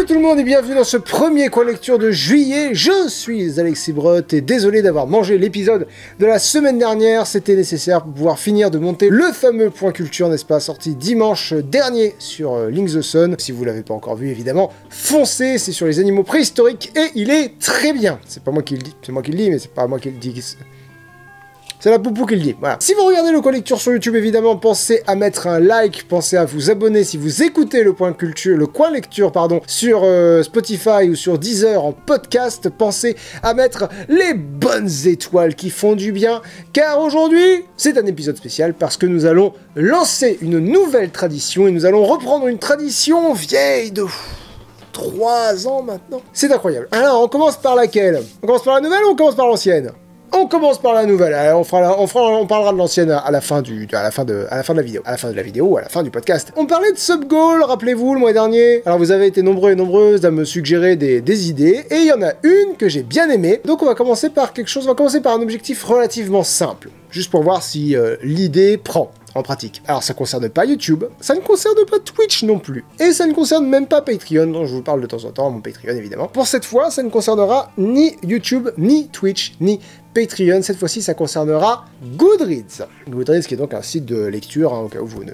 Salut tout le monde et bienvenue dans ce premier coin lecture de juillet. Je suis Alexis Brott et désolé d'avoir mangé l'épisode de la semaine dernière. C'était nécessaire pour pouvoir finir de monter le fameux point culture, n'est-ce pas, sorti dimanche dernier sur Link the Sun. Si vous l'avez pas encore vu, évidemment, foncez, c'est sur les animaux préhistoriques et il est très bien. C'est pas moi qui le dis, c'est moi qui le dis, mais c'est pas moi qui le dis. C'est la poupou qui le dit, voilà. Si vous regardez le coin lecture sur YouTube, évidemment, pensez à mettre un like, pensez à vous abonner si vous écoutez le coin lecture, pardon, sur Spotify ou sur Deezer en podcast. Pensez à mettre les bonnes étoiles qui font du bien, car aujourd'hui, c'est un épisode spécial parce que nous allons lancer une nouvelle tradition et nous allons reprendre une tradition vieille de 3 ans maintenant. C'est incroyable. Alors, on commence par laquelle? On commence par la nouvelle ou on commence par l'ancienne? On commence par la nouvelle. Alors, on parlera de l'ancienne à la fin de la vidéo. À la fin de la vidéo ou à la fin du podcast. On parlait de Subgoal, rappelez-vous, le mois dernier. Alors, vous avez été nombreux et nombreuses à me suggérer des idées. Et il y en a une que j'ai bien aimée. Donc, on va commencer par quelque chose. On va commencer par un objectif relativement simple. Juste pour voir si l'idée prend en pratique. Alors, ça ne concerne pas YouTube, ça ne concerne pas Twitch non plus, et ça ne concerne même pas Patreon, dont je vous parle de temps en temps, mon Patreon évidemment. Pour cette fois, ça ne concernera ni YouTube, ni Twitch, ni Patreon. Cette fois-ci, ça concernera Goodreads. Goodreads qui est donc un site de lecture, hein, au cas où vous ne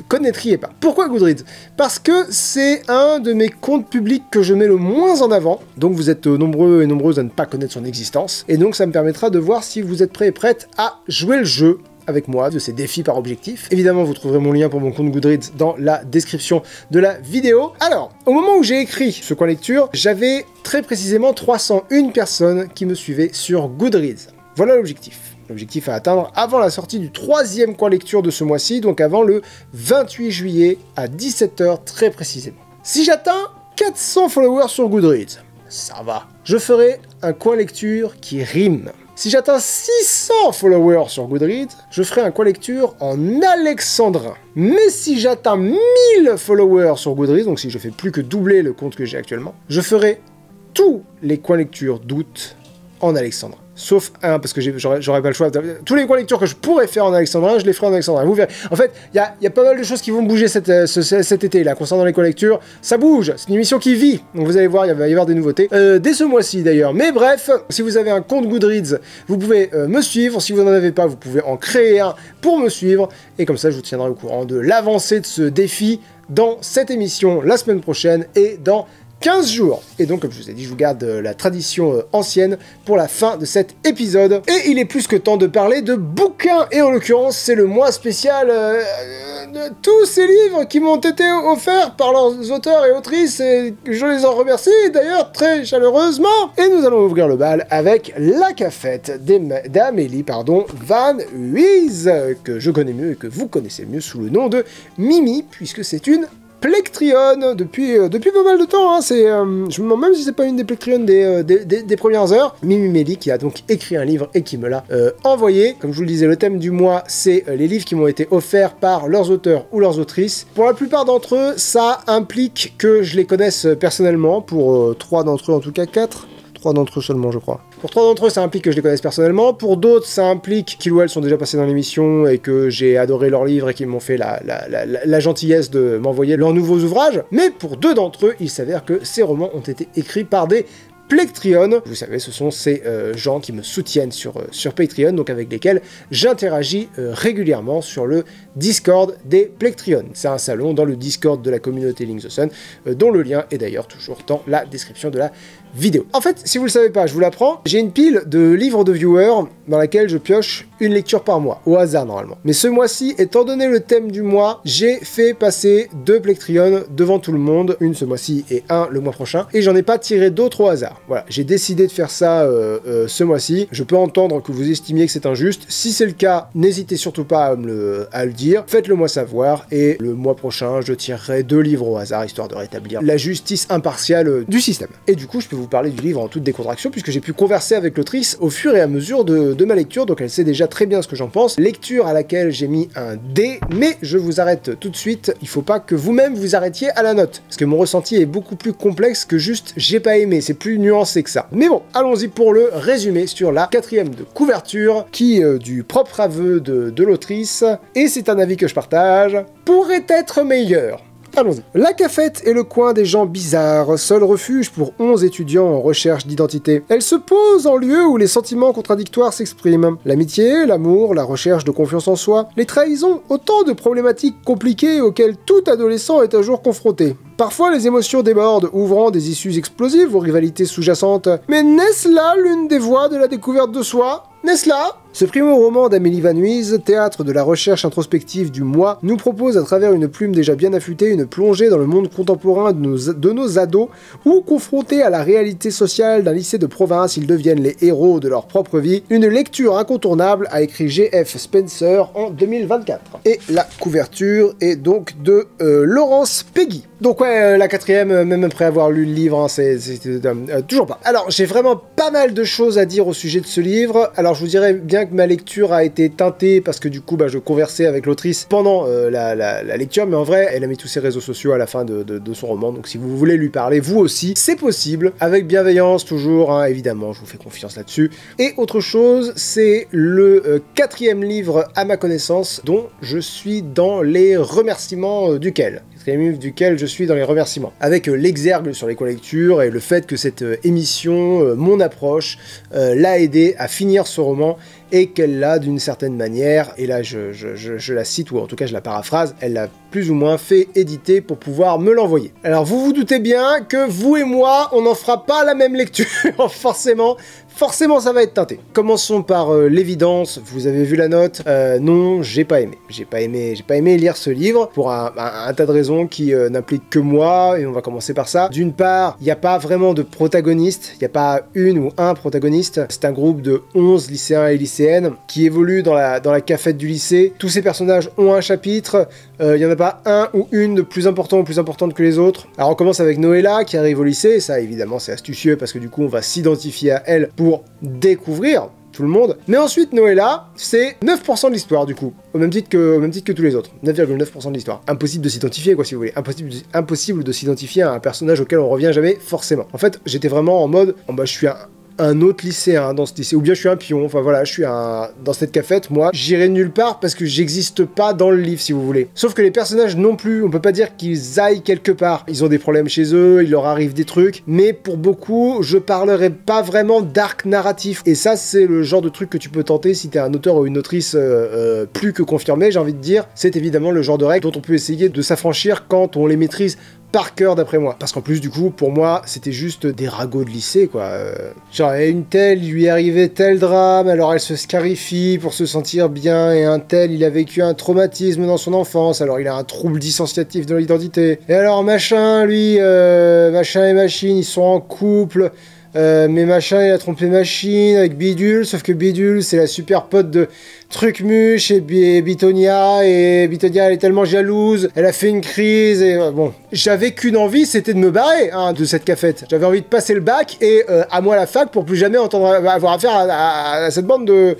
connaîtriez pas. Pourquoi Goodreads? Parce que c'est un de mes comptes publics que je mets le moins en avant, donc vous êtes nombreux et nombreuses à ne pas connaître son existence, et donc ça me permettra de voir si vous êtes prêts et prêtes à jouer le jeu avec moi, de ces défis par objectif. Évidemment, vous trouverez mon lien pour mon compte Goodreads dans la description de la vidéo. Alors, au moment où j'ai écrit ce coin lecture, j'avais très précisément 301 personnes qui me suivaient sur Goodreads. Voilà l'objectif. L'objectif à atteindre avant la sortie du 3e coin lecture de ce mois-ci, donc avant le 28 juillet à 17 h très précisément. Si j'atteins 400 followers sur Goodreads, ça va. Je ferai un coin lecture qui rime. Si j'atteins 600 followers sur Goodreads, je ferai un coin lecture en alexandrin. Mais si j'atteins 1000 followers sur Goodreads, donc si je fais plus que doubler le compte que j'ai actuellement, je ferai tous les coins lecture d'août en alexandrin. Sauf un, parce que j'aurais pas le choix. Tous les coins lecture que je pourrais faire en alexandrin, je les ferai en alexandrin. Vous verrez. En fait, il y a pas mal de choses qui vont bouger cet été, là, concernant les coins lecture. Ça bouge, c'est une émission qui vit. Donc vous allez voir, il va y avoir des nouveautés. Dès ce mois-ci, d'ailleurs. Mais bref, si vous avez un compte Goodreads, vous pouvez me suivre. Si vous n'en avez pas, vous pouvez en créer un pour me suivre. Et comme ça, je vous tiendrai au courant de l'avancée de ce défi dans cette émission la semaine prochaine et dans 15 jours. Et donc, comme je vous ai dit, je vous garde la tradition ancienne pour la fin de cet épisode. Et il est plus que temps de parler de bouquins. Et en l'occurrence, c'est le mois spécial de tous ces livres qui m'ont été offerts par leurs auteurs et autrices. Et je les en remercie d'ailleurs très chaleureusement. Et nous allons ouvrir le bal avec La Cafette d'Amélie Van Huyz, que je connais mieux et que vous connaissez mieux sous le nom de Mimi, puisque c'est une Plectrion depuis pas mal de temps, hein. Je me demande même si c'est pas une des Plectrion des premières heures. Mimi Mélie qui a donc écrit un livre et qui me l'a envoyé. Comme je vous le disais, le thème du mois, c'est les livres qui m'ont été offerts par leurs auteurs ou leurs autrices. Pour la plupart d'entre eux, ça implique que je les connaisse personnellement, pour 3 d'entre eux, en tout cas 4. 3 d'entre eux seulement, je crois. Pour 3 d'entre eux, ça implique que je les connaisse personnellement. Pour d'autres, ça implique qu'ils ou elles sont déjà passés dans l'émission et que j'ai adoré leurs livres et qu'ils m'ont fait la gentillesse de m'envoyer leurs nouveaux ouvrages. Mais pour 2 d'entre eux, il s'avère que ces romans ont été écrits par des Plectrion. Vous savez, ce sont ces gens qui me soutiennent sur Patreon, donc avec lesquels j'interagis régulièrement sur le Discord des Plectrion. C'est un salon dans le Discord de la communauté Link the Sun, dont le lien est d'ailleurs toujours dans la description de la vidéo. En fait, si vous le savez pas, je vous l'apprends, j'ai une pile de livres de viewers dans laquelle je pioche une lecture par mois, au hasard normalement. Mais ce mois-ci, étant donné le thème du mois, j'ai fait passer 2 Plectrion devant tout le monde, une ce mois-ci et un le mois prochain, et j'en ai pas tiré d'autres au hasard. Voilà, j'ai décidé de faire ça ce mois-ci. Je peux entendre que vous estimiez que c'est injuste. Si c'est le cas, n'hésitez surtout pas à le dire. Faites-le moi savoir, et le mois prochain, je tirerai 2 livres au hasard, histoire de rétablir la justice impartiale du système. Et du coup, je peux vous parler du livre en toute décontraction, puisque j'ai pu converser avec l'autrice au fur et à mesure de ma lecture, donc elle sait déjà très bien ce que j'en pense. Lecture à laquelle j'ai mis un D, mais je vous arrête tout de suite, il faut pas que vous-même vous arrêtiez à la note, parce que mon ressenti est beaucoup plus complexe que juste j'ai pas aimé, c'est plus nuancé que ça. Mais bon, allons-y pour le résumé sur la 4e de couverture, qui, du propre aveu de l'autrice, et c'est un avis que je partage, pourrait être meilleur. Allons-y. La cafette est le coin des gens bizarres, seul refuge pour 11 étudiants en recherche d'identité. Elle se pose en lieu où les sentiments contradictoires s'expriment. L'amitié, l'amour, la recherche de confiance en soi, les trahisons, autant de problématiques compliquées auxquelles tout adolescent est un jour confronté. Parfois, les émotions débordent, ouvrant des issues explosives aux rivalités sous-jacentes. Mais n'est-ce là l'une des voies de la découverte de soi ? N'est-ce là ? Ce primo-roman d'Amélie Van Nuys, théâtre de la recherche introspective du moi, nous propose à travers une plume déjà bien affûtée une plongée dans le monde contemporain de nos ados, où, confrontés à la réalité sociale d'un lycée de province, ils deviennent les héros de leur propre vie. Une lecture incontournable, a écrit G.F. Spencer en 2024. Et la couverture est donc de Laurence Peggy. Donc ouais, la quatrième, même après avoir lu le livre, hein, c'est toujours pas. Alors, j'ai vraiment pas mal de choses à dire au sujet de ce livre. Alors, je vous dirais bien que ma lecture a été teintée, parce que du coup, je conversais avec l'autrice pendant la lecture, mais en vrai, elle a mis tous ses réseaux sociaux à la fin de son roman, donc si vous voulez lui parler, vous aussi, c'est possible, avec bienveillance toujours, hein, évidemment, je vous fais confiance là-dessus. Et autre chose, c'est le quatrième livre, à ma connaissance, dont je suis dans les remerciements duquel je suis dans les remerciements. Avec l'exergue sur les colectures et le fait que cette émission, mon approche, l'a aidé à finir ce roman et qu'elle l'a d'une certaine manière, et là je la cite, ou en tout cas je la paraphrase, elle l'a plus ou moins fait éditer pour pouvoir me l'envoyer. Alors vous vous doutez bien que vous et moi, on n'en fera pas la même lecture, forcément ça va être teinté. Commençons par l'évidence, vous avez vu la note, non, j'ai pas aimé. J'ai pas aimé lire ce livre, pour un tas de raisons qui n'impliquent que moi, et on va commencer par ça. D'une part, il n'y a pas vraiment de protagoniste, il n'y a pas une ou un protagoniste, c'est un groupe de 11 lycéens et lycéennes qui évoluent dans la cafette du lycée. Tous ces personnages ont un chapitre, il n'y en a pas un ou une de plus important ou plus importante que les autres. Alors on commence avec Noëlla qui arrive au lycée, et ça évidemment c'est astucieux parce que du coup on va s'identifier à elle pour découvrir tout le monde. Mais ensuite Noëlla, c'est 9% de l'histoire du coup, au même titre que tous les autres. 9,9% de l'histoire. Impossible de s'identifier quoi si vous voulez. Impossible de s'identifier à un personnage auquel on revient jamais forcément. En fait, j'étais vraiment en mode, je suis un autre lycéen dans ce lycée, ou bien je suis un pion, enfin voilà, je suis dans cette cafette, moi, j'irai nulle part parce que j'existe pas dans le livre, si vous voulez. Sauf que les personnages non plus, on peut pas dire qu'ils aillent quelque part. Ils ont des problèmes chez eux, il leur arrive des trucs, mais pour beaucoup, je parlerai pas vraiment d'arc narratif. Et ça, c'est le genre de truc que tu peux tenter si t'es un auteur ou une autrice plus que confirmé, j'ai envie de dire. C'est évidemment le genre de règles dont on peut essayer de s'affranchir quand on les maîtrise par cœur d'après moi. Parce qu'en plus du coup, pour moi, c'était juste des ragots de lycée quoi. Genre, une telle, il lui arrivait tel drame, alors elle se scarifie pour se sentir bien, et un tel, il a vécu un traumatisme dans son enfance, alors il a un trouble dissociatif de l'identité. Et alors machin, lui, machin et machine, ils sont en couple, mais machin, il a trompé machine avec Bidule, sauf que Bidule, c'est la super pote de Trucmuche et Bitonia, elle est tellement jalouse, elle a fait une crise, et bon. J'avais qu'une envie, c'était de me barrer de cette cafette. J'avais envie de passer le bac, et à moi la fac, pour plus jamais avoir affaire à cette bande de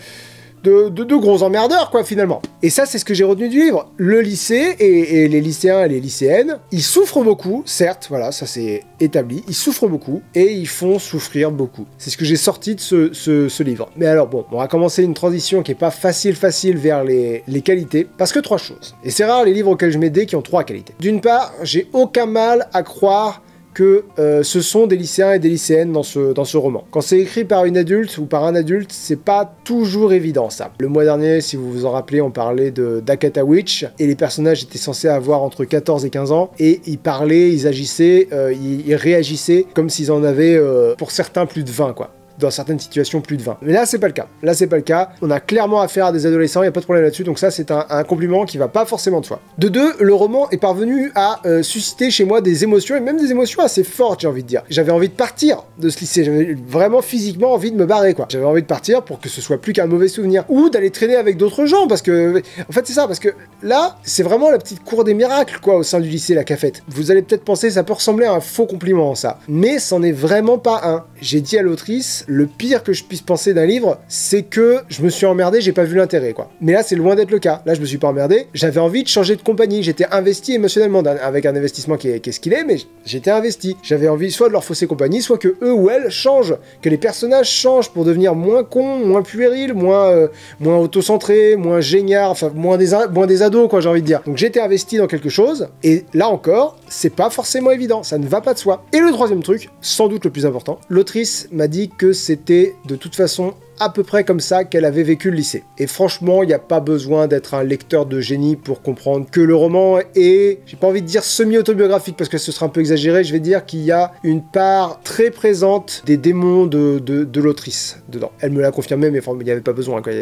gros emmerdeurs, quoi, finalement. Et ça, c'est ce que j'ai retenu du livre. Le lycée et les lycéens et les lycéennes, ils souffrent beaucoup, certes, voilà, ça c'est établi, ils souffrent beaucoup, et ils font souffrir beaucoup. C'est ce que j'ai sorti de ce livre. Mais alors, bon, on va commencer une transition qui est pas facile vers les qualités, parce que 3 choses. Et c'est rare les livres auxquels je mets des qui ont 3 qualités. D'une part, j'ai aucun mal à croire que ce sont des lycéens et des lycéennes dans ce roman. Quand c'est écrit par une adulte ou par un adulte, c'est pas toujours évident ça. Le mois dernier, si vous vous en rappelez, on parlait d'Akata Witch, et les personnages étaient censés avoir entre 14 et 15 ans, et ils parlaient, ils agissaient, ils réagissaient comme s'ils en avaient, pour certains, plus de 20 quoi. Dans certaines situations, plus de 20. Mais là, c'est pas le cas. Là, c'est pas le cas. On a clairement affaire à des adolescents, il n'y a pas de problème là-dessus, donc ça, c'est un compliment qui va pas forcément de soi. De 2, le roman est parvenu à susciter chez moi des émotions, et même des émotions assez fortes, j'ai envie de dire. J'avais envie de partir de ce lycée, j'avais vraiment physiquement envie de me barrer, quoi. J'avais envie de partir pour que ce soit plus qu'un mauvais souvenir. Ou d'aller traîner avec d'autres gens, parce que... En fait, c'est ça, parce que là, c'est vraiment la petite cour des miracles, quoi, au sein du lycée, la cafette. Vous allez peut-être penser, ça peut ressembler à un faux compliment, ça. Mais c'en est vraiment pas un. J'ai dit à l'autrice, fait, le pire que je puisse penser d'un livre, c'est que je me suis emmerdé, j'ai pas vu l'intérêt, quoi. Mais là, c'est loin d'être le cas. Là, je me suis pas emmerdé. J'avais envie de changer de compagnie. J'étais investi émotionnellement avec un investissement qui est ce qu'il est, mais j'étais investi. J'avais envie soit de leur fausser compagnie, soit que eux ou elles changent, que les personnages changent pour devenir moins cons, moins puérils, moins auto-centrés, moins géniards, enfin, moins des ados, quoi, j'ai envie de dire. Donc, j'étais investi dans quelque chose, et là encore, c'est pas forcément évident. Ça ne va pas de soi. Et le troisième truc, sans doute le plus important, l'autrice m'a dit que c'était de toute façon à peu près comme ça qu'elle avait vécu le lycée. Et franchement, il n'y a pas besoin d'être un lecteur de génie pour comprendre que le roman est, j'ai pas envie de dire semi-autobiographique parce que ce sera un peu exagéré, je vais dire qu'il y a une part très présente des démons de l'autrice dedans. Elle me l'a confirmé, mais il n'y avait pas besoin, quoi.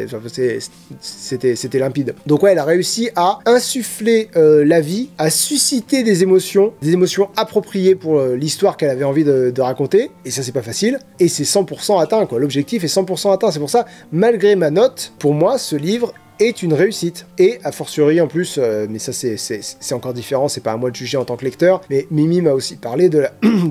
C'était limpide. Donc ouais, elle a réussi à insuffler la vie, à susciter des émotions appropriées pour l'histoire qu'elle avait envie de raconter, et ça c'est pas facile, et c'est 100% atteint, quoi. L'objectif est 100% atteint. C'est pour ça, malgré ma note, pour moi, ce livre est une réussite. Et a fortiori en plus, mais ça c'est encore différent, c'est pas à moi de juger en tant que lecteur, mais Mimi m'a aussi parlé de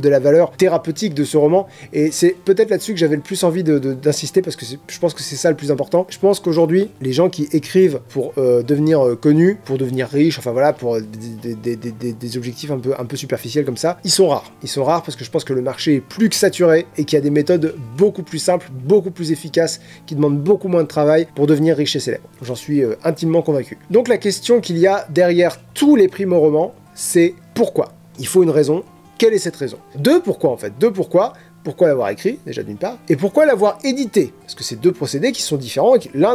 la valeur thérapeutique de ce roman, et c'est peut-être là-dessus que j'avais le plus envie d'insister, parce que je pense que c'est ça le plus important. Je pense qu'aujourd'hui, les gens qui écrivent pour devenir connus, pour devenir riches, enfin voilà, pour des objectifs un peu superficiels comme ça, ils sont rares. Ils sont rares parce que je pense que le marché est plus que saturé, et qu'il y a des méthodes beaucoup plus simples, beaucoup plus efficaces, qui demandent beaucoup moins de travail pour devenir riche et célèbre. J'en suis intimement convaincu. Donc la question qu'il y a derrière tous les primo-romans, c'est pourquoi? Il faut une raison. Quelle est cette raison? Deux pourquoi en fait. Deux pourquoi. Pourquoi l'avoir écrit, déjà d'une part, et pourquoi l'avoir édité? Parce que c'est deux procédés qui sont différents, et l'un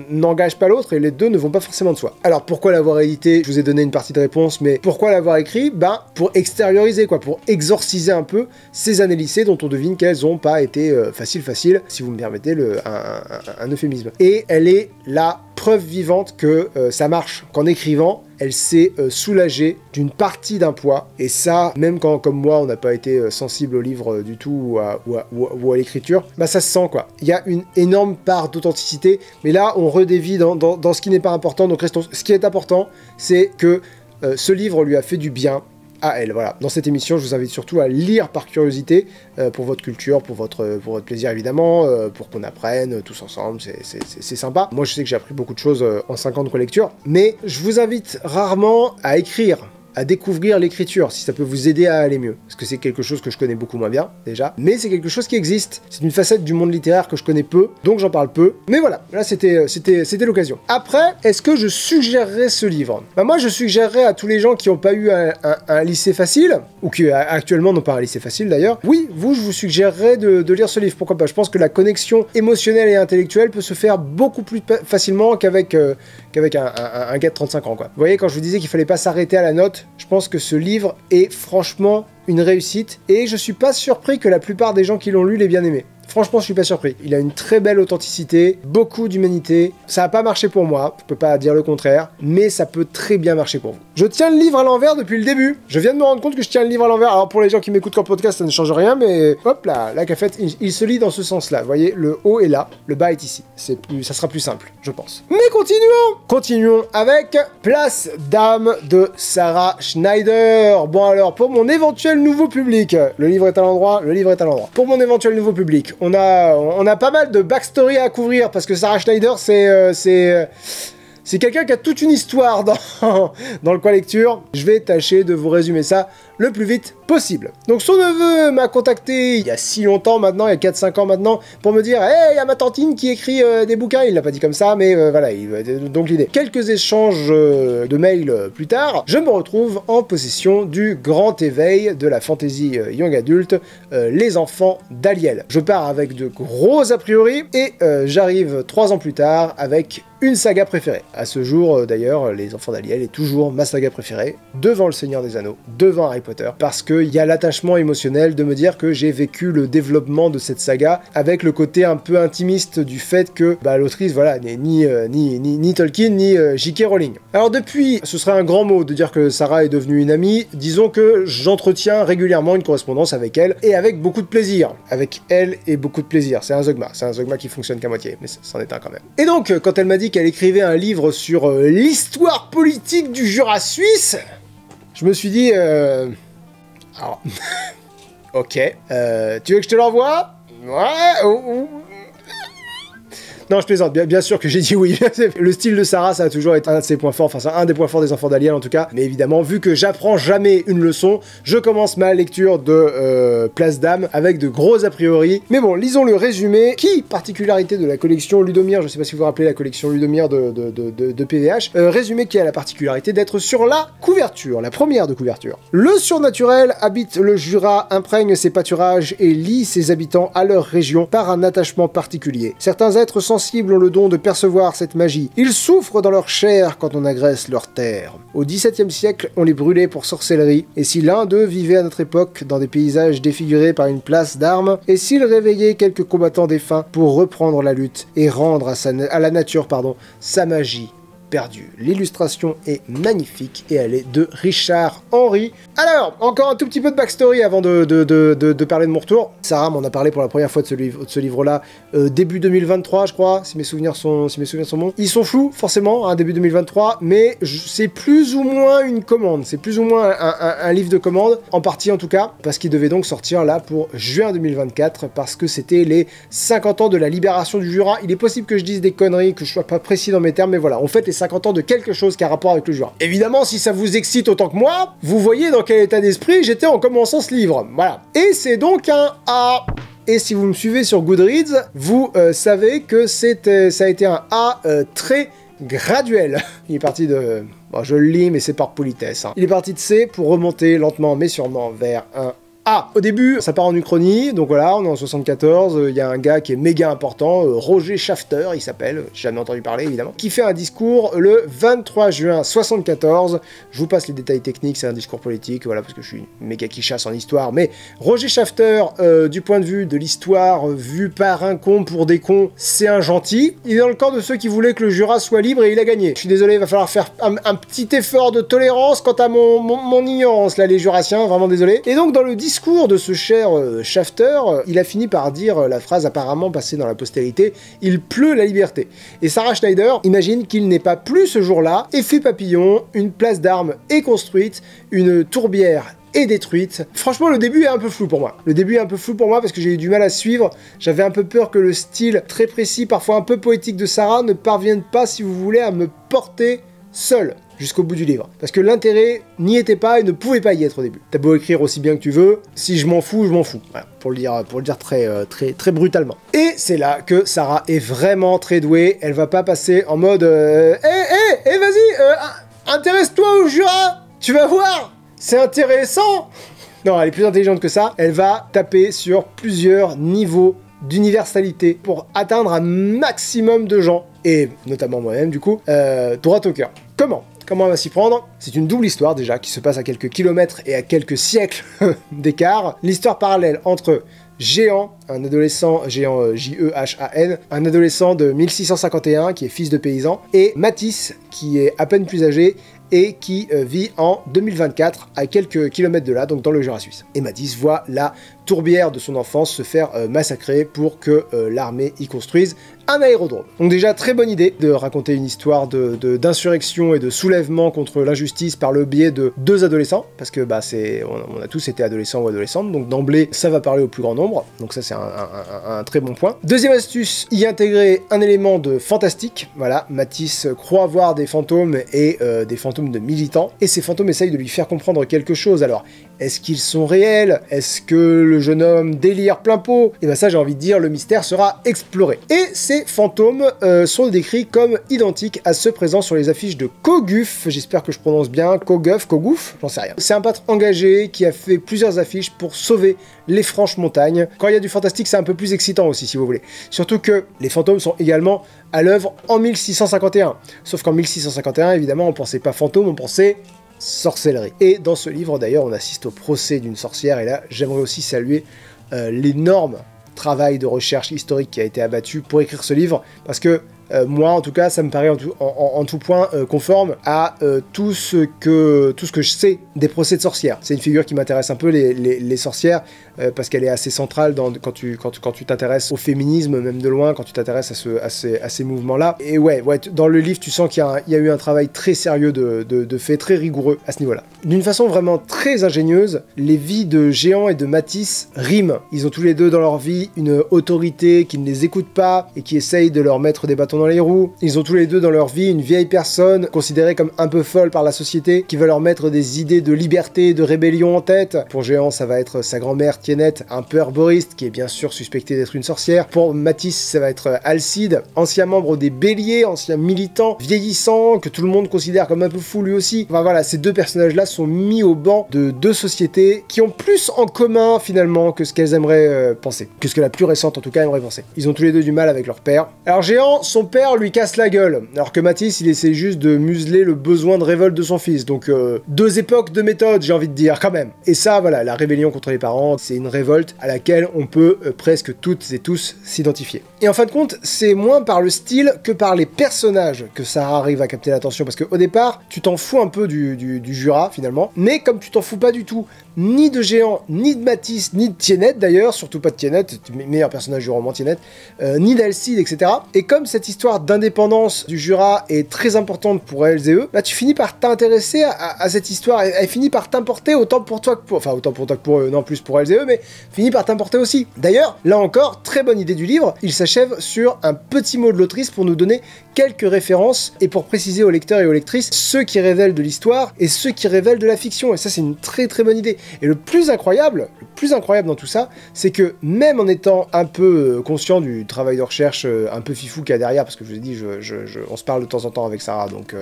n'engage pas l'autre, et les deux ne vont pas forcément de soi. Alors pourquoi l'avoir édité? Je vous ai donné une partie de réponse, mais pourquoi l'avoir écrit? Ben, pour extérioriser, quoi, pour exorciser un peu ces années lycée dont on devine qu'elles n'ont pas été faciles, si vous me permettez un euphémisme. Et elle est la preuve vivante que ça marche, qu'en écrivant, elle s'est soulagée d'une partie d'un poids, et ça, même quand, comme moi, on n'a pas été sensible au livre du tout, ou à l'écriture, bah ça se sent, quoi. Il y a une énorme part d'authenticité, mais là, on redévie dans ce qui n'est pas important, donc restons... Ce qui est important, c'est que ce livre lui a fait du bien à elle, voilà. Dans cette émission, je vous invite surtout à lire par curiosité, pour votre culture, pour votre plaisir évidemment, pour qu'on apprenne tous ensemble, c'est sympa. Moi je sais que j'ai appris beaucoup de choses en 5 ans de relecture, mais je vous invite rarement à écrire, à découvrir l'écriture, si ça peut vous aider à aller mieux. Parce que c'est quelque chose que je connais beaucoup moins bien, déjà, mais c'est quelque chose qui existe. C'est une facette du monde littéraire que je connais peu, donc j'en parle peu. Mais voilà, là c'était l'occasion. Après, est-ce que je suggérerais ce livre? Bah moi je suggérerais à tous les gens qui n'ont pas eu un lycée facile, ou qui actuellement n'ont pas un lycée facile d'ailleurs, oui, je vous suggérerais de lire ce livre, pourquoi pas. Je pense que la connexion émotionnelle et intellectuelle peut se faire beaucoup plus facilement qu'avec un gars de 35 ans, quoi. Vous voyez, quand je vous disais qu'il fallait pas s'arrêter à la note, je pense que ce livre est franchement une réussite, et je suis pas surpris que la plupart des gens qui l'ont lu l'aient bien aimé. Franchement, je suis pas surpris. Il a une très belle authenticité, beaucoup d'humanité. Ça n'a pas marché pour moi, je peux pas dire le contraire, mais ça peut très bien marcher pour vous. Je tiens le livre à l'envers depuis le début. Je viens de me rendre compte que je tiens le livre à l'envers. Alors pour les gens qui m'écoutent qu'en podcast, ça ne change rien, mais hop là, la cafette, il se lit dans ce sens-là. Vous voyez, le haut est là, le bas est ici. Ça sera plus simple, je pense. Mais continuons avec Place d'âme de Sarah Schneider. Bon alors, pour mon éventuel nouveau public, le livre est à l'endroit. Pour mon éventuel nouveau public, on a pas mal de backstory à couvrir, parce que Sarah Schneider, c'est quelqu'un qui a toute une histoire dans le coin lecture. Je vais tâcher de vous résumer ça le plus vite possible. Donc son neveu m'a contacté il y a si longtemps maintenant, il y a 4-5 ans maintenant, pour me dire « Hey, il y a ma tantine qui écrit des bouquins », il l'a pas dit comme ça, mais voilà, donc l'idée. Quelques échanges de mails plus tard, je me retrouve en possession du grand éveil de la fantasy young adulte, Les Enfants d'Aliel. Je pars avec de gros a priori, et j'arrive 3 ans plus tard avec une saga préférée. À ce jour, d'ailleurs, Les Enfants d'Aliel est toujours ma saga préférée, devant Le Seigneur des Anneaux, devant Harry Potter, parce qu'il y a l'attachement émotionnel de me dire que j'ai vécu le développement de cette saga, avec le côté un peu intimiste du fait que l'autrice, voilà, n'est ni Tolkien, ni J.K. Rowling. Alors depuis, ce serait un grand mot de dire que Sarah est devenue une amie, disons que j'entretiens régulièrement une correspondance avec elle, et avec beaucoup de plaisir. Avec elle et beaucoup de plaisir. C'est un Zogma qui fonctionne qu'à moitié, mais c'en est un quand même. Et donc, quand elle m'a dit qu'elle écrivait un livre sur l'histoire politique du Jura suisse, je me suis dit, alors, ok, tu veux que je te l'envoie? Ouais. Non, je plaisante, bien sûr que j'ai dit oui. Le style de Sarah, ça a toujours été un de ses points forts, enfin c'est un des points forts des Enfants d'Alien en tout cas. Mais évidemment, vu que j'apprends jamais une leçon, je commence ma lecture de Place d'Âme avec de gros a priori. Mais bon, lisons le résumé. Qui, particularité de la collection Ludomir, je sais pas si vous vous rappelez la collection Ludomir de PVH, résumé qui a la particularité d'être sur la couverture, la première de couverture. Le surnaturel habite le Jura, imprègne ses pâturages et lie ses habitants à leur région par un attachement particulier. Certains êtres sensibles ont le don de percevoir cette magie. Ils souffrent dans leur chair quand on agresse leur terre. Au XVIIe siècle, on les brûlait pour sorcellerie, et si l'un d'eux vivait à notre époque dans des paysages défigurés par une place d'armes, et s'il réveillait quelques combattants défunts pour reprendre la lutte et rendre à la nature sa magie perdue. L'illustration est magnifique et elle est de Richard Henry. Alors, encore un tout petit peu de backstory avant de parler de mon retour. Sarah m'en a parlé pour la première fois de ce livre-là, début 2023, je crois, si mes souvenirs sont bons. Ils sont flous, forcément, début 2023, mais c'est plus ou moins une commande, c'est plus ou moins un livre de commande, en partie en tout cas, parce qu'il devait donc sortir là pour juin 2024, parce que c'était les 50 ans de la libération du Jura. Il est possible que je dise des conneries, que je sois pas précis dans mes termes, mais voilà, on fête les 50 ans de quelque chose qui a rapport avec le Jura. Évidemment, si ça vous excite autant que moi, vous voyez dans quel état d'esprit j'étais en commençant ce livre. Voilà. Et c'est donc un A. Et si vous me suivez sur Goodreads, vous savez que ça a été un A très graduel. Il est parti de... Bon, je le lis, mais c'est par politesse. Il est parti de C pour remonter lentement mais sûrement vers un Ah, au début, ça part en uchronie, donc voilà, on est en 74, il y a un gars qui est méga important, Roger Shafter, il s'appelle, j'ai jamais entendu parler évidemment, qui fait un discours le 23 juin 74, je vous passe les détails techniques, c'est un discours politique, voilà, parce que je suis méga qui chasse en histoire, mais Roger Shafter, du point de vue de l'histoire, vu par un con pour des cons, c'est un gentil, il est dans le camp de ceux qui voulaient que le Jura soit libre et il a gagné. Je suis désolé, il va falloir faire un petit effort de tolérance quant à mon ignorance, là, les Jurassiens, vraiment désolé. Et donc, dans le discours de ce cher Shafter, il a fini par dire la phrase apparemment passée dans la postérité, « Il pleut la liberté ». Et Sarah Schneider imagine qu'il n'est pas plus ce jour-là, effet papillon, une place d'armes est construite, une tourbière est détruite. Franchement, le début est un peu flou pour moi. Le début est un peu flou pour moi parce que j'ai eu du mal à suivre. J'avais un peu peur que le style très précis, parfois un peu poétique de Sarah ne parvienne pas, si vous voulez, à me porter seul jusqu'au bout du livre. Parce que l'intérêt n'y était pas et ne pouvait pas y être au début. T'as beau écrire aussi bien que tu veux, si je m'en fous, je m'en fous. Voilà, pour le dire très brutalement. Et c'est là que Sarah est vraiment très douée. Elle va pas passer en mode vas-y, intéresse-toi au Jura, tu vas voir, c'est intéressant. Non, elle est plus intelligente que ça. Elle va taper sur plusieurs niveaux d'universalité pour atteindre un maximum de gens, et notamment moi-même du coup, droit au cœur. Comment elle va s'y prendre? C'est une double histoire déjà, qui se passe à quelques kilomètres et à quelques siècles d'écart. L'histoire parallèle entre Jehan, un adolescent, Jehan, J-E-H-A-N, un adolescent de 1651 qui est fils de paysan, et Matisse, qui est à peine plus âgé, et qui vit en 2024 à quelques kilomètres de là, donc dans le Jura suisse. Et Matisse voit la tourbière de son enfance se faire massacrer pour que l'armée y construise un aérodrome. Donc déjà, très bonne idée de raconter une histoire d'insurrection et de soulèvement contre l'injustice par le biais de deux adolescents, parce que bah, on a tous été adolescents ou adolescentes, donc d'emblée, ça va parler au plus grand nombre, donc ça c'est un très bon point. Deuxième astuce, y intégrer un élément de fantastique, voilà, Matisse croit voir des fantômes et des fantômes de militants, et ces fantômes essayent de lui faire comprendre quelque chose. Alors, est-ce qu'ils sont réels? Est-ce que le jeune homme délire plein pot? Et bien ça, j'ai envie de dire, le mystère sera exploré. Et ces fantômes sont décrits comme identiques à ceux présents sur les affiches de Koguff, j'espère que je prononce bien, Koguff, j'en sais rien. C'est un peintre engagé qui a fait plusieurs affiches pour sauver les franches montagnes. Quand il y a du fantastique, c'est un peu plus excitant aussi, si vous voulez. Surtout que les fantômes sont également à l'œuvre en 1651. Sauf qu'en 1651, évidemment, on pensait pas fantôme, on pensait sorcellerie. Et dans ce livre, d'ailleurs, on assiste au procès d'une sorcière, et là, j'aimerais aussi saluer l'énorme travail de recherche historique qui a été abattu pour écrire ce livre, parce que Moi, en tout cas, ça me paraît en tout point conforme à tout ce que je sais des procès de sorcières. C'est une figure qui m'intéresse un peu, les sorcières, parce qu'elle est assez centrale quand tu t'intéresses au féminisme, même de loin, quand tu t'intéresses à ces mouvements-là. Et ouais, dans le livre, tu sens qu'il y a eu un travail très sérieux de fait, très rigoureux à ce niveau-là. D'une façon vraiment très ingénieuse, les vies de Jehan et de Matisse riment. Ils ont tous les deux dans leur vie une autorité qui ne les écoute pas et qui essaye de leur mettre des bâtons dans les roues. Ils ont tous les deux dans leur vie une vieille personne considérée comme un peu folle par la société qui va leur mettre des idées de liberté, de rébellion en tête. Pour Jehan, ça va être sa grand-mère Tiennette, un peu herboriste, qui est bien sûr suspectée d'être une sorcière. Pour Matisse, ça va être Alcide, ancien membre des Béliers, ancien militant, vieillissant, que tout le monde considère comme un peu fou lui aussi. Enfin voilà, ces deux personnages-là sont mis au banc de deux sociétés qui ont plus en commun finalement que ce qu'elles aimeraient penser. Que ce que la plus récente en tout cas aimerait penser. Ils ont tous les deux du mal avec leur père. Alors Jehan, son père lui casse la gueule, alors que Matisse, il essaie juste de museler le besoin de révolte de son fils. Donc deux époques, deux méthodes, j'ai envie de dire quand même. Et ça, voilà, la rébellion contre les parents, c'est une révolte à laquelle on peut presque toutes et tous s'identifier. Et en fin de compte, c'est moins par le style que par les personnages que Sarah arrive à capter l'attention, parce qu'au départ, tu t'en fous un peu du Jura, finalement, mais comme tu t'en fous pas du tout, ni de Jehan, ni de Matisse, ni de Tiennette d'ailleurs, surtout pas de Tiennette, meilleur personnage du roman Tiennette, ni d'Alcide, etc. Et comme cette histoire d'indépendance du Jura est très importante pour elles et eux, bah tu finis par t'intéresser à cette histoire, et elle finit par t'importer autant pour toi que pour... Enfin, autant pour toi que pour eux, non plus pour elles et eux, mais finit par t'importer aussi. D'ailleurs, là encore, très bonne idée du livre, il s'achève sur un petit mot de l'autrice pour nous donner quelques références et pour préciser aux lecteurs et aux lectrices ceux qui révèlent de l'histoire et ceux qui révèlent de la fiction. Et ça, c'est une très très bonne idée. Et le plus incroyable dans tout ça, c'est que même en étant un peu conscient du travail de recherche un peu fifou qu'il y a derrière, parce que je vous ai dit, on se parle de temps en temps avec Sarah, donc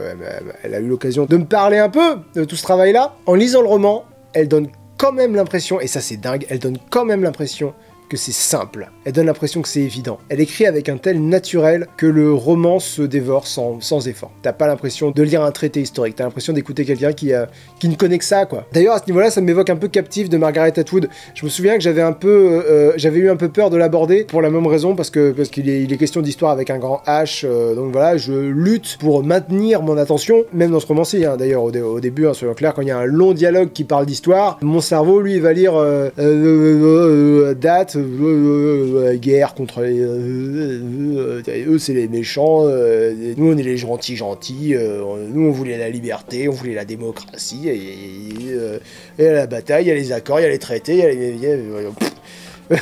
elle a eu l'occasion de me parler un peu de tout ce travail-là, en lisant le roman, elle donne quand même l'impression, et ça c'est dingue, elle donne quand même l'impression que c'est simple. Elle donne l'impression que c'est évident. Elle écrit avec un tel naturel que le roman se dévore sans effort. T'as pas l'impression de lire un traité historique, t'as l'impression d'écouter quelqu'un qui ne connaît que ça, quoi. D'ailleurs, à ce niveau-là, ça m'évoque un peu Captive de Margaret Atwood. Je me souviens que j'avais eu un peu peur de l'aborder pour la même raison, parce qu'il est question d'histoire avec un grand H, donc voilà, je lutte pour maintenir mon attention, même dans ce roman-ci, hein, d'ailleurs, au début, hein, soyons clairs, quand il y a un long dialogue qui parle d'histoire, mon cerveau, lui, il va lire date, guerre contre les... eux, c'est les méchants, nous, on est les gentils, nous, on voulait la liberté, on voulait la démocratie, et à la bataille, il y a les accords, il y a les traités, il y a les...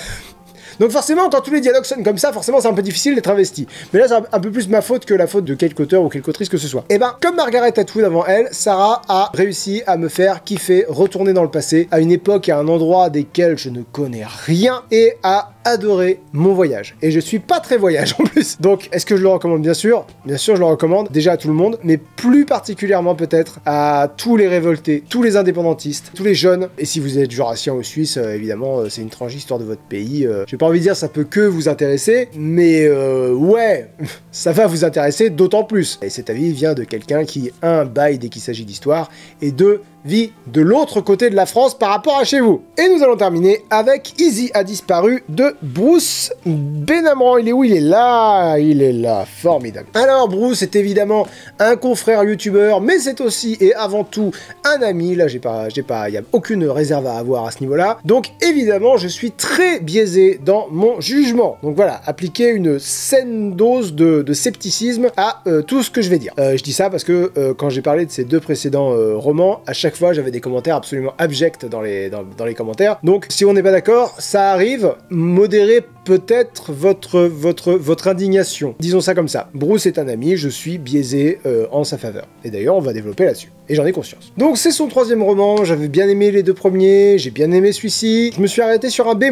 Donc forcément, quand tous les dialogues sonnent comme ça, forcément c'est un peu difficile d'être investi. Mais là, c'est un peu plus ma faute que la faute de quelque auteur ou quelque autrice que ce soit. Et ben, comme Margaret Atwood avant elle, Sarah a réussi à me faire kiffer, retourner dans le passé, à une époque et à un endroit desquels je ne connais rien, et à adorer mon voyage. Et je suis pas très voyage en plus. Donc, est-ce que je le recommande? Bien sûr, je le recommande déjà à tout le monde, mais plus particulièrement peut-être à tous les révoltés, tous les indépendantistes, tous les jeunes. Et si vous êtes jurassien ou suisse, évidemment, c'est une tranche histoire de votre pays. J'ai pas envie de dire ça peut que vous intéresser, mais ouais, ça va vous intéresser d'autant plus. Et cet avis vient de quelqu'un qui, un, baille dès qu'il s'agit d'histoire, et deux, vit de l'autre côté de la France par rapport à chez vous. Et nous allons terminer avec Easy a disparu de Bruce Benamran. Il est où? Il est là, formidable. Alors Bruce est évidemment un confrère youtubeur, mais c'est aussi et avant tout un ami. Là, il n'y a aucune réserve à avoir à ce niveau-là. Donc évidemment, je suis très biaisé dans mon jugement. Donc voilà, appliquer une saine dose de scepticisme à tout ce que je vais dire. Je dis ça parce que quand j'ai parlé de ces deux précédents romans, à chaque fois, j'avais des commentaires absolument abjects dans les commentaires. Donc, si on n'est pas d'accord, ça arrive. Modérez peut-être votre indignation. Disons ça comme ça. Bruce est un ami, je suis biaisé en sa faveur. Et d'ailleurs, on va développer là-dessus. Et j'en ai conscience. Donc, c'est son troisième roman. J'avais bien aimé les deux premiers. J'ai bien aimé celui-ci. Je me suis arrêté sur un B-.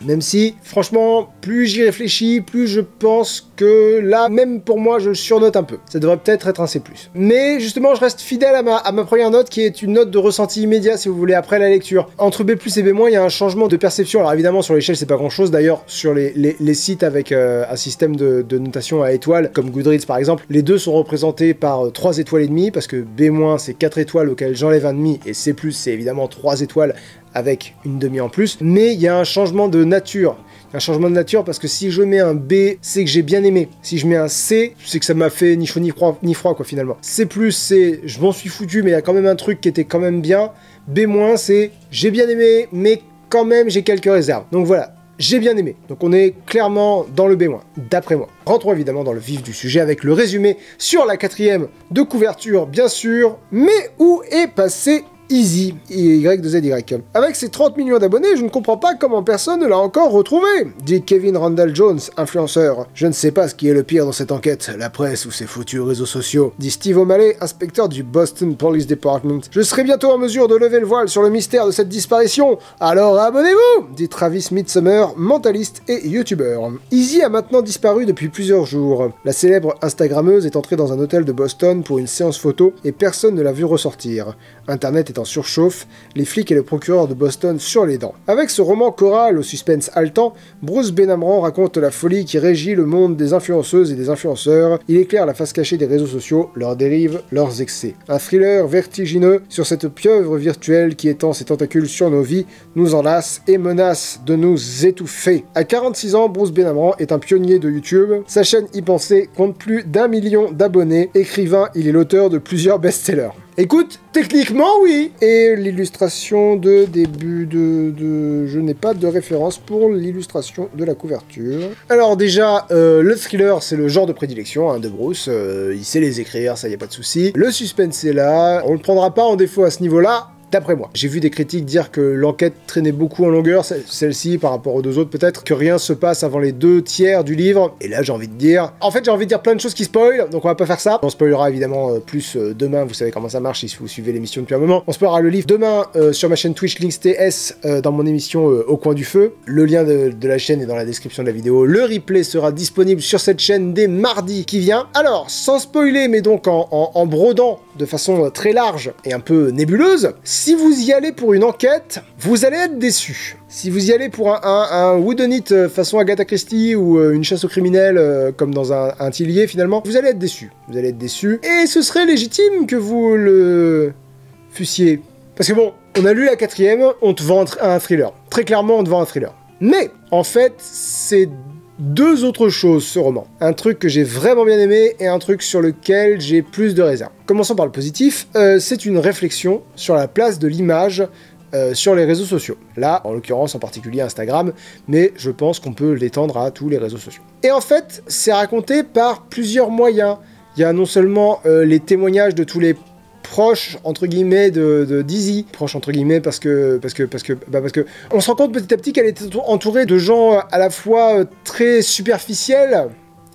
Même si, franchement, plus j'y réfléchis, plus je pense que là, même pour moi, je le surnote un peu. Ça devrait peut-être être un C+. Mais justement, je reste fidèle à ma première note, qui est une note de ressenti immédiat, si vous voulez, après la lecture. Entre B+ et B-, il y a un changement de perception. Alors évidemment, sur l'échelle, c'est pas grand-chose. D'ailleurs, sur les sites avec un système de notation à étoiles, comme Goodreads par exemple, les deux sont représentés par 3 étoiles et demie, parce que B- c'est 4 étoiles auxquelles j'enlève un demi, et C+, c'est évidemment 3 étoiles avec une demi en plus, mais il y a un changement de nature. Un changement de nature parce que si je mets un B, c'est que j'ai bien aimé. Si je mets un C, c'est que ça m'a fait ni chaud ni froid quoi finalement. C+, c'est je m'en suis foutu mais il y a quand même un truc qui était quand même bien. B-, c'est j'ai bien aimé mais quand même j'ai quelques réserves. Donc voilà, j'ai bien aimé. Donc on est clairement dans le B-, d'après moi. Rentrons évidemment dans le vif du sujet avec le résumé sur la 4e de couverture bien sûr. Mais où est passé Easy, Y2ZY. Avec ses 30 millions d'abonnés, je ne comprends pas comment personne ne l'a encore retrouvé, dit Kevin Randall Jones, influenceur. Je ne sais pas ce qui est le pire dans cette enquête, la presse ou ses foutus réseaux sociaux, dit Steve O'Malley, inspecteur du Boston Police Department. Je serai bientôt en mesure de lever le voile sur le mystère de cette disparition, alors abonnez-vous, dit Travis Midsummer, mentaliste et youtubeur. Easy a maintenant disparu depuis plusieurs jours. La célèbre Instagrammeuse est entrée dans un hôtel de Boston pour une séance photo et personne ne l'a vu ressortir. Internet est en surchauffe, les flics et le procureur de Boston sur les dents. Avec ce roman choral au suspense haletant, Bruce Benamran raconte la folie qui régit le monde des influenceuses et des influenceurs. Il éclaire la face cachée des réseaux sociaux, leurs dérives, leurs excès. Un thriller vertigineux sur cette pieuvre virtuelle qui étend ses tentacules sur nos vies, nous enlace et menace de nous étouffer. À 46 ans, Bruce Benamran est un pionnier de YouTube. Sa chaîne Y Penser compte plus d'1 million d'abonnés. Écrivain, il est l'auteur de plusieurs best-sellers. Écoute, techniquement, oui. Et l'illustration de début de... Je n'ai pas de référence pour l'illustration de la couverture. Alors déjà, le thriller, c'est le genre de prédilection de Bruce. Il sait les écrire, ça y a pas de souci. Le suspense est là. On le prendra pas en défaut à ce niveau-là. D'après moi. J'ai vu des critiques dire que l'enquête traînait beaucoup en longueur, celle-ci par rapport aux deux autres peut-être, que rien se passe avant les 2/3 du livre, et là j'ai envie de dire... En fait j'ai envie de dire plein de choses qui spoilent, donc on va pas faire ça. On spoilera évidemment plus demain, vous savez comment ça marche si vous suivez l'émission depuis un moment. On spoilera le livre demain sur ma chaîne Twitch LinksTS dans mon émission Au Coin du Feu. Le lien de la chaîne est dans la description de la vidéo. Le replay sera disponible sur cette chaîne dès mardi qui vient. Alors, sans spoiler, mais donc en brodant de façon très large et un peu nébuleuse, si vous y allez pour une enquête, vous allez être déçu. Si vous y allez pour un whodunit façon Agatha Christie ou une chasse aux criminels comme dans un Tillier finalement, vous allez être déçu. Vous allez être déçu. Et ce serait légitime que vous le fussiez. Parce que bon, on a lu la 4e, on te vend un thriller. Très clairement, on te vend un thriller. Mais, en fait, c'est deux autres choses, ce roman. Un truc que j'ai vraiment bien aimé et un truc sur lequel j'ai plus de réserve. Commençons par le positif, c'est une réflexion sur la place de l'image sur les réseaux sociaux. Là, en l'occurrence, en particulier Instagram, mais je pense qu'on peut l'étendre à tous les réseaux sociaux. Et en fait, c'est raconté par plusieurs moyens. Il y a non seulement les témoignages de tous les proche entre guillemets de Dizzy, proche entre guillemets parce que on se rend compte petit à petit qu'elle est entourée de gens à la fois très superficiels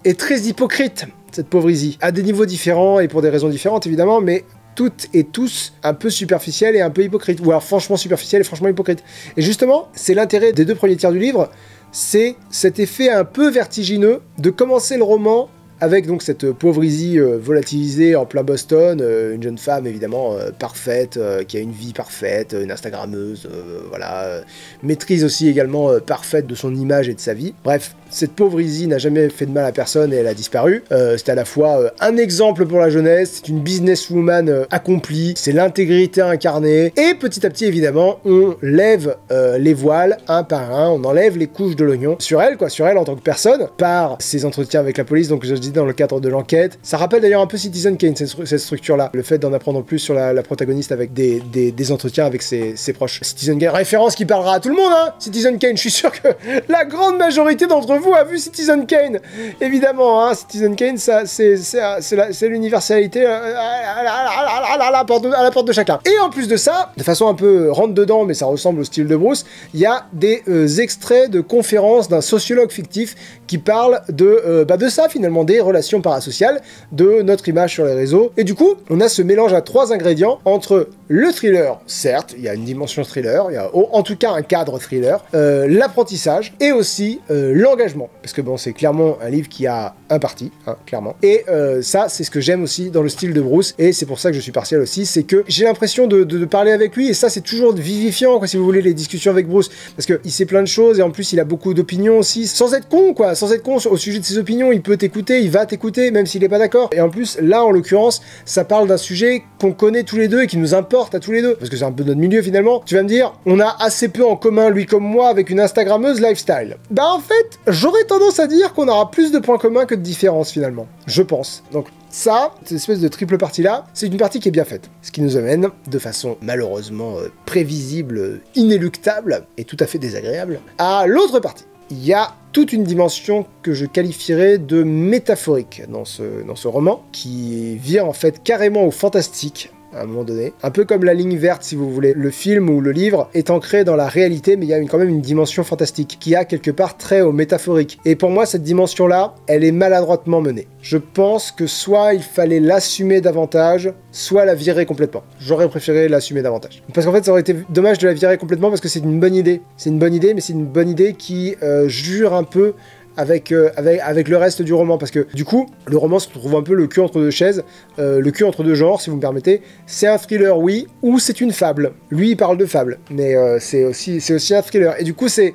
et très hypocrites, cette pauvre Izzy, à des niveaux différents et pour des raisons différentes évidemment, mais toutes et tous un peu superficiels et un peu hypocrites, ou alors franchement superficiels et franchement hypocrites. Et justement, c'est l'intérêt des 2 premiers tiers du livre, c'est cet effet un peu vertigineux de commencer le roman avec donc cette pauvre Izzy volatilisée en plein Boston, une jeune femme évidemment parfaite, qui a une vie parfaite, une Instagrammeuse, voilà, maîtrise aussi également parfaite de son image et de sa vie. Bref, cette pauvre Izzy n'a jamais fait de mal à personne et elle a disparu. C'est à la fois un exemple pour la jeunesse, c'est une businesswoman accomplie, c'est l'intégrité incarnée, et petit à petit évidemment, on lève les voiles un par un, on enlève les couches de l'oignon sur elle, quoi, sur elle en tant que personne, par ses entretiens avec la police, donc je dis dans le cadre de l'enquête. Ça rappelle d'ailleurs un peu Citizen Kane, cette structure-là, le fait d'en apprendre plus sur la protagoniste avec des entretiens avec ses proches. Citizen Kane, référence qui parlera à tout le monde, hein. Citizen Kane, je suis sûr que la grande majorité d'entre vous a vu Citizen Kane, évidemment, hein. Citizen Kane, ça, c'est l'universalité à la porte de chacun. Et en plus de ça, de façon un peu rentre dedans, mais ça ressemble au style de Bruce, il y a des extraits de conférences d'un sociologue fictif qui parle de ça finalement, des relations parasociales, de notre image sur les réseaux. Et du coup, on a ce mélange à 3 ingrédients entre le thriller, certes, il y a une dimension thriller, il y a en tout cas un cadre thriller, l'apprentissage et aussi l'engagement. Parce que bon, c'est clairement un livre qui a un parti, hein, clairement. Et ça, c'est ce que j'aime aussi dans le style de Bruce, et c'est pour ça que je suis partial aussi, c'est que j'ai l'impression de parler avec lui, et ça, c'est toujours vivifiant, quoi, si vous voulez, les discussions avec Bruce, parce qu'il sait plein de choses, et en plus, il a beaucoup d'opinions aussi, sans être con, quoi, sans être con au sujet de ses opinions, il peut t'écouter, il va t'écouter, même s'il est pas d'accord. Et en plus, là, en l'occurrence, ça parle d'un sujet qu'on connaît tous les deux et qui nous importe à tous les deux. Parce que c'est un peu notre milieu, finalement. Tu vas me dire, on a assez peu en commun, lui comme moi, avec une Instagrammeuse lifestyle. Bah, en fait, j'aurais tendance à dire qu'on aura plus de points communs que de différences, finalement. Je pense. Donc, ça, cette espèce de triple partie-là, c'est une partie qui est bien faite. Ce qui nous amène, de façon malheureusement prévisible, inéluctable et tout à fait désagréable, à l'autre partie. Il y a toute une dimension que je qualifierais de métaphorique dans ce roman, qui vient en fait carrément au fantastique, à un moment donné. Un peu comme La Ligne Verte, si vous voulez. Le film ou le livre est ancré dans la réalité, mais il y a quand même une dimension fantastique, qui a quelque part trait au métaphorique. Et pour moi, cette dimension-là, elle est maladroitement menée. Je pense que soit il fallait l'assumer davantage, soit la virer complètement. J'aurais préféré l'assumer davantage. Parce qu'en fait, ça aurait été dommage de la virer complètement, parce que c'est une bonne idée. C'est une bonne idée, mais c'est une bonne idée qui jure un peu avec le reste du roman, parce que du coup, le roman se trouve un peu le cul entre deux chaises, le cul entre deux genres, si vous me permettez. C'est un thriller, oui, ou c'est une fable. Lui, il parle de fable, mais c'est aussi un thriller. Et du coup, c'est...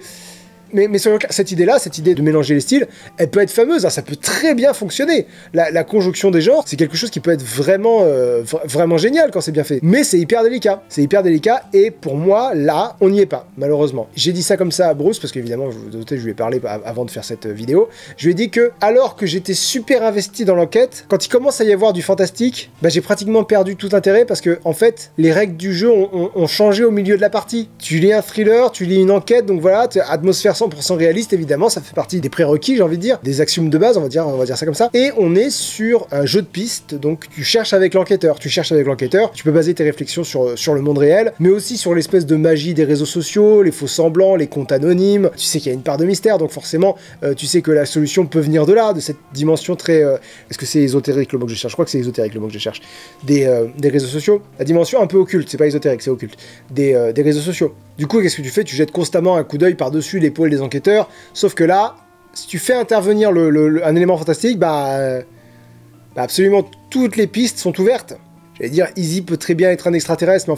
Mais sur cette idée-là, cette idée de mélanger les styles, elle peut être fameuse, hein, ça peut très bien fonctionner. La conjonction des genres, c'est quelque chose qui peut être vraiment, vraiment génial quand c'est bien fait. Mais c'est hyper délicat. C'est hyper délicat, et pour moi, là, on n'y est pas, malheureusement. J'ai dit ça comme ça à Bruce, parce qu'évidemment, je lui ai parlé avant de faire cette vidéo. Je lui ai dit que, alors que j'étais super investi dans l'enquête, quand il commence à y avoir du fantastique, bah, j'ai pratiquement perdu tout intérêt, parce que, en fait, les règles du jeu ont changé au milieu de la partie. Tu lis un thriller, tu lis une enquête, donc voilà, atmosphère 100% réaliste, évidemment, ça fait partie des prérequis, j'ai envie de dire, des axiomes de base, on va dire ça comme ça. Et on est sur un jeu de piste, donc tu cherches avec l'enquêteur. Tu peux baser tes réflexions sur le monde réel, mais aussi sur l'espèce de magie des réseaux sociaux, les faux semblants, les comptes anonymes. Tu sais qu'il y a une part de mystère, donc forcément, tu sais que la solution peut venir de là, de cette dimension très... Est-ce que c'est ésotérique le mot que je cherche? Je crois que c'est ésotérique le mot que je cherche. Des réseaux sociaux. La dimension un peu occulte, c'est pas ésotérique, c'est occulte. Des réseaux sociaux. Du coup, qu'est-ce que tu fais? Tu jettes constamment un coup d'œil par-dessus l'épaule des enquêteurs. Sauf que là, si tu fais intervenir un élément fantastique, bah absolument toutes les pistes sont ouvertes. J'allais dire, Izzy peut très bien être un extraterrestre, mais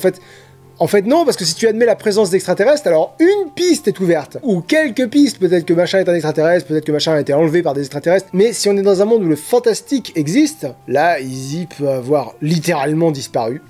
en fait non, parce que si tu admets la présence d'extraterrestres, alors une piste est ouverte, ou quelques pistes, peut-être que machin est un extraterrestre, peut-être que machin a été enlevé par des extraterrestres, mais si on est dans un monde où le fantastique existe, là, Izzy peut avoir littéralement disparu,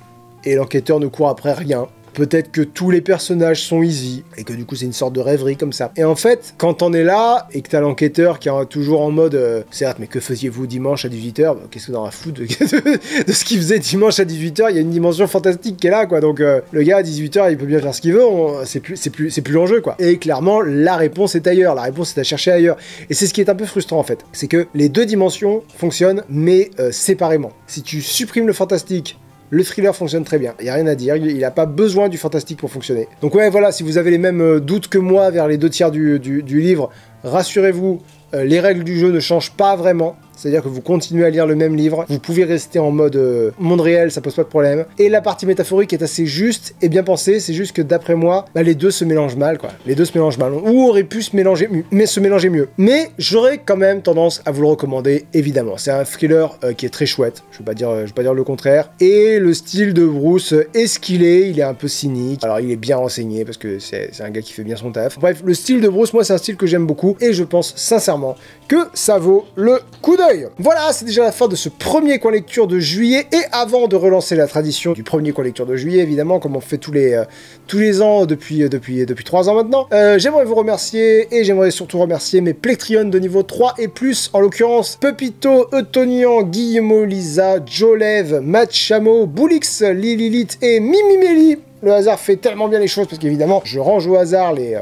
et l'enquêteur ne court après rien. Peut-être que tous les personnages sont easy, et que du coup c'est une sorte de rêverie comme ça. Et en fait, quand t'en es là, et que t'as l'enquêteur qui est toujours en mode certes, mais que faisiez-vous dimanche à 18h Qu'est-ce que t'en as foutu de ce qu'il faisait dimanche à 18h? Il y a une dimension fantastique qui est là, quoi. Donc le gars à 18h, il peut bien faire ce qu'il veut, c'est plus l'enjeu, quoi. Et clairement, la réponse est ailleurs, la réponse est à chercher ailleurs. Et c'est ce qui est un peu frustrant, en fait. C'est que les deux dimensions fonctionnent, mais séparément. Si tu supprimes le fantastique, le thriller fonctionne très bien, il n'y a rien à dire, il n'a pas besoin du fantastique pour fonctionner. Donc ouais, voilà, si vous avez les mêmes doutes que moi vers les 2/3 du livre, rassurez-vous, les règles du jeu ne changent pas vraiment. C'est-à-dire que vous continuez à lire le même livre, vous pouvez rester en mode monde réel, ça pose pas de problème. Et la partie métaphorique est assez juste et bien pensée, c'est juste que d'après moi, bah, les deux se mélangent mal, quoi. Les deux se mélangent mal, ou auraient pu se mélanger mieux. Mais j'aurais quand même tendance à vous le recommander, évidemment. C'est un thriller qui est très chouette, je vais pas dire le contraire. Et le style de Bruce est ce qu'il est, il est un peu cynique. Alors il est bien renseigné, parce que c'est un gars qui fait bien son taf. Bref, le style de Bruce, moi c'est un style que j'aime beaucoup, et je pense sincèrement que ça vaut le coup d'œil. Voilà, c'est déjà la fin de ce premier coin lecture de juillet, et avant de relancer la tradition du premier coin lecture de juillet, évidemment, comme on fait tous les ans depuis 3 ans maintenant, j'aimerais vous remercier, et j'aimerais surtout remercier mes Plectrions de niveau 3 et plus, en l'occurrence Pepito, Eutonian, Guillemot, Lisa, Jolev, Matt Chameau, Boulix, Lilith et Mimimeli. Le hasard fait tellement bien les choses, parce qu'évidemment, je range au hasard les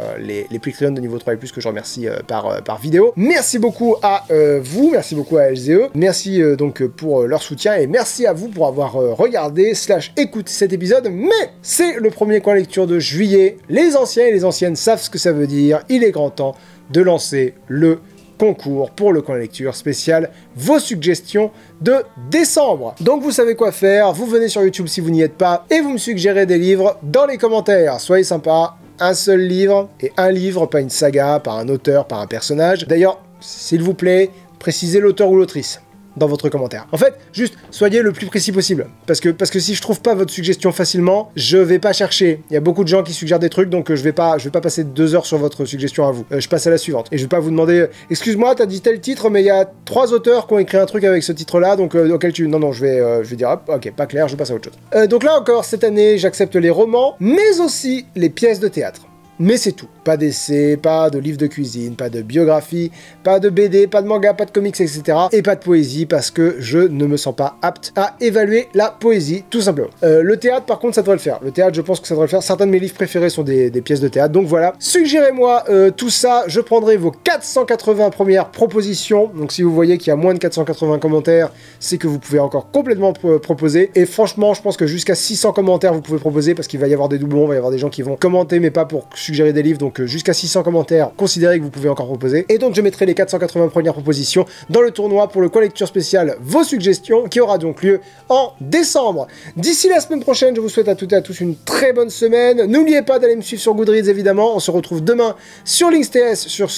Plectrions de niveau 3 et plus que je remercie par vidéo. Merci beaucoup à vous, merci beaucoup à LZE, merci donc pour leur soutien, et merci à vous pour avoir regardé / écouté cet épisode. Mais c'est le premier coin lecture de juillet, les anciens et les anciennes savent ce que ça veut dire, il est grand temps de lancer le concours pour le coin lecture spécial vos suggestions de décembre. Donc vous savez quoi faire, vous venez sur YouTube si vous n'y êtes pas, et vous me suggérez des livres dans les commentaires. Soyez sympa, un seul livre, et un livre, pas une saga, pas un auteur, pas un personnage. D'ailleurs, s'il vous plaît, précisez l'auteur ou l'autrice. dans votre commentaire. En fait, juste soyez le plus précis possible, parce que si je trouve pas votre suggestion facilement, je vais pas chercher. Il y a beaucoup de gens qui suggèrent des trucs, donc je vais pas passer 2 heures sur votre suggestion à vous. Je passe à la suivante. Et je vais pas vous demander, excuse-moi, t'as dit tel titre, mais il y a 3 auteurs qui ont écrit un truc avec ce titre-là, donc auquel tu... Non, je vais dire, hop, ok, pas clair, je passe à autre chose. Donc là encore, cette année, j'accepte les romans, mais aussi les pièces de théâtre. Mais c'est tout. Pas d'essais, pas de livres de cuisine, pas de biographie, pas de BD, pas de manga, pas de comics, etc. Et pas de poésie, parce que je ne me sens pas apte à évaluer la poésie, tout simplement. Le théâtre, par contre, ça devrait le faire. Le théâtre, je pense que ça devrait le faire. Certains de mes livres préférés sont des pièces de théâtre, donc voilà. Suggérez-moi tout ça, je prendrai vos 480 premières propositions. Donc si vous voyez qu'il y a moins de 480 commentaires, c'est que vous pouvez encore complètement proposer. Et franchement, je pense que jusqu'à 600 commentaires, vous pouvez proposer, parce qu'il va y avoir des doublons, il va y avoir des gens qui vont commenter, mais pas pour suggérer des livres, donc jusqu'à 600 commentaires, considérez que vous pouvez encore proposer. Et donc je mettrai les 480 premières propositions dans le tournoi pour le Quoi Lecture spécial Vos Suggestions, qui aura donc lieu en décembre. D'ici la semaine prochaine, je vous souhaite à toutes et à tous une très bonne semaine. N'oubliez pas d'aller me suivre sur Goodreads, évidemment. On se retrouve demain sur LinksTS, sur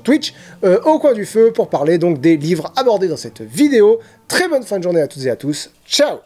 Twitch, au coin du feu, pour parler donc des livres abordés dans cette vidéo. Très bonne fin de journée à toutes et à tous. Ciao!